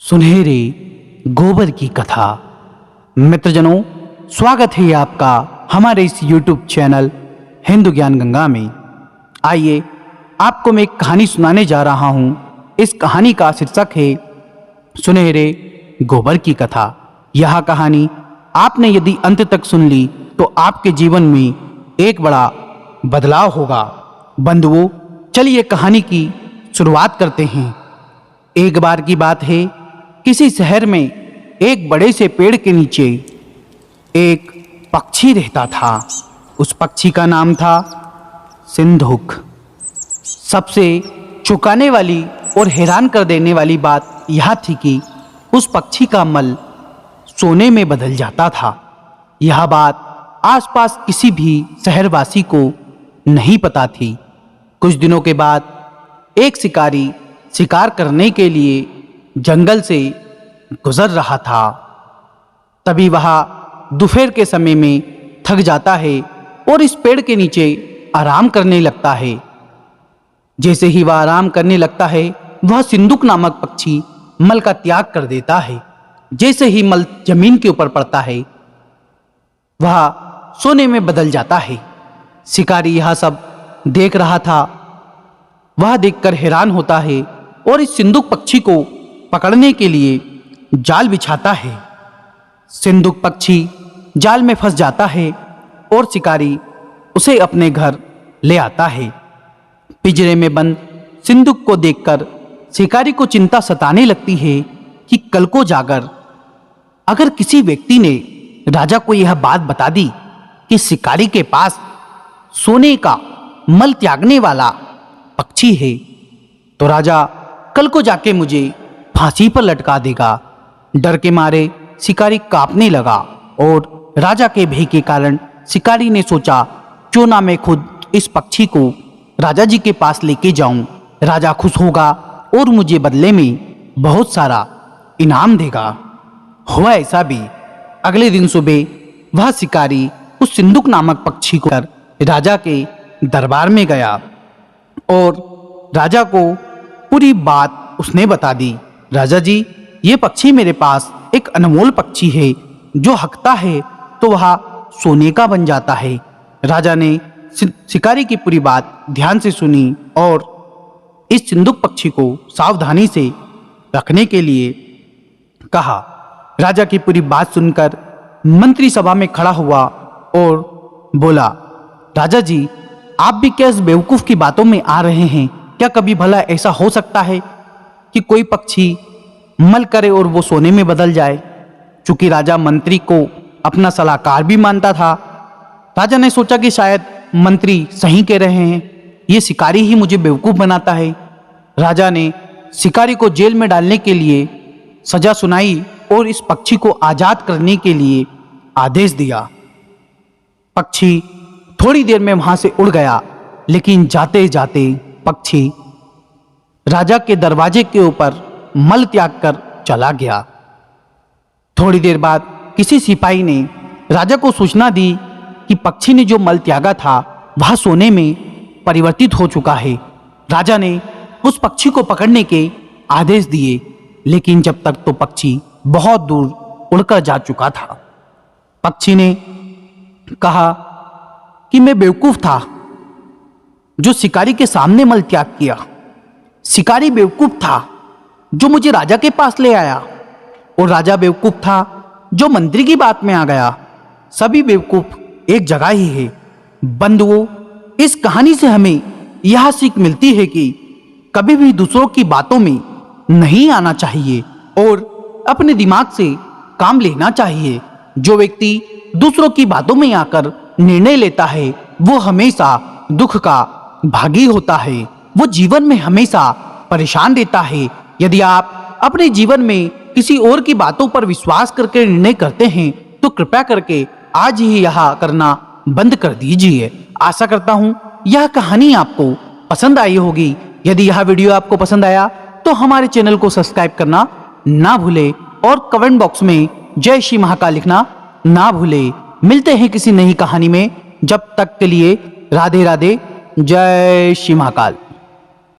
सुनहरे गोबर की कथा। मित्रजनों, स्वागत है आपका हमारे इस YouTube चैनल हिंदू ज्ञान गंगा में। आइए आपको मैं एक कहानी सुनाने जा रहा हूं। इस कहानी का शीर्षक है सुनहरे गोबर की कथा। यह कहानी आपने यदि अंत तक सुन ली तो आपके जीवन में एक बड़ा बदलाव होगा। बंधुओं, चलिए कहानी की शुरुआत करते हैं। एक बार की बात है, किसी शहर में एक बड़े से पेड़ के नीचे एक पक्षी रहता था। उस पक्षी का नाम था सिंधुक। सबसे चौंकाने वाली और हैरान कर देने वाली बात यह थी कि उस पक्षी का मल सोने में बदल जाता था। यह बात आसपास किसी भी शहरवासी को नहीं पता थी। कुछ दिनों के बाद एक शिकारी शिकार करने के लिए जंगल से गुजर रहा था। तभी वह दोपहर के समय में थक जाता है और इस पेड़ के नीचे आराम करने लगता है। जैसे ही वह आराम करने लगता है, वह सिंधुक नामक पक्षी मल का त्याग कर देता है। जैसे ही मल जमीन के ऊपर पड़ता है, वह सोने में बदल जाता है। शिकारी यह सब देख रहा था। वह देखकर हैरान होता है और इस सिंधुक पक्षी को पकड़ने के लिए जाल बिछाता है। सिंधुक पक्षी जाल में फंस जाता है और शिकारी उसे अपने घर ले आता है। पिंजरे में बंद सिंधुक को देखकर शिकारी को चिंता सताने लगती है कि कल को जाकर अगर किसी व्यक्ति ने राजा को यह बात बता दी कि शिकारी के पास सोने का मल त्यागने वाला पक्षी है, तो राजा कल को जाके मुझे फांसी पर लटका देगा। डर के मारे शिकारी कांपने लगा और राजा के भय के कारण शिकारी ने सोचा, क्यों ना मैं खुद इस पक्षी को राजा जी के पास लेके जाऊं। राजा खुश होगा और मुझे बदले में बहुत सारा इनाम देगा। हुआ ऐसा भी। अगले दिन सुबह वह शिकारी उस सिंधुक नामक पक्षी को राजा के दरबार में गया और राजा को पूरी बात उसने बता दी। राजा जी, ये पक्षी मेरे पास एक अनमोल पक्षी है, जो हकता है तो वह सोने का बन जाता है। राजा ने शिकारी की पूरी बात ध्यान से सुनी और इस सिंधुक पक्षी को सावधानी से रखने के लिए कहा। राजा की पूरी बात सुनकर मंत्री सभा में खड़ा हुआ और बोला, राजा जी, आप भी क्या इस बेवकूफ की बातों में आ रहे हैं? क्या कभी भला ऐसा हो सकता है कि कोई पक्षी मल करे और वो सोने में बदल जाए? चूंकि राजा मंत्री को अपना सलाहकार भी मानता था, राजा ने सोचा कि शायद मंत्री सही कह रहे हैं, ये शिकारी ही मुझे बेवकूफ बनाता है। राजा ने शिकारी को जेल में डालने के लिए सजा सुनाई और इस पक्षी को आजाद करने के लिए आदेश दिया। पक्षी थोड़ी देर में वहां से उड़ गया, लेकिन जाते जाते पक्षी राजा के दरवाजे के ऊपर मल त्याग कर चला गया। थोड़ी देर बाद किसी सिपाही ने राजा को सूचना दी कि पक्षी ने जो मल त्यागा था वह सोने में परिवर्तित हो चुका है। राजा ने उस पक्षी को पकड़ने के आदेश दिए, लेकिन जब तक तो पक्षी बहुत दूर उड़कर जा चुका था। पक्षी ने कहा कि मैं बेवकूफ था जो शिकारी के सामने मल त्याग किया। शिकारी बेवकूफ था जो मुझे राजा के पास ले आया, और राजा बेवकूफ था जो मंत्री की बात में आ गया। सभी बेवकूफ एक जगह ही है। बंधुओं, इस कहानी से हमें यह सीख मिलती है कि कभी भी दूसरों की बातों में नहीं आना चाहिए और अपने दिमाग से काम लेना चाहिए। जो व्यक्ति दूसरों की बातों में आकर निर्णय लेता है, वो हमेशा दुख का भागी होता है। वो जीवन में हमेशा परेशान रहता है। यदि आप अपने जीवन में किसी और की बातों पर विश्वास करके निर्णय करते हैं, तो कृपया करके आज ही यह करना बंद कर दीजिए। आशा करता हूं यह कहानी आपको पसंद आई होगी। यदि यह वीडियो आपको पसंद आया तो हमारे चैनल को सब्सक्राइब करना ना भूले और कमेंट बॉक्स में जय श्री महाकाल लिखना ना भूले। मिलते हैं किसी नई कहानी में। जब तक के लिए राधे राधे, जय श्री महाकाल।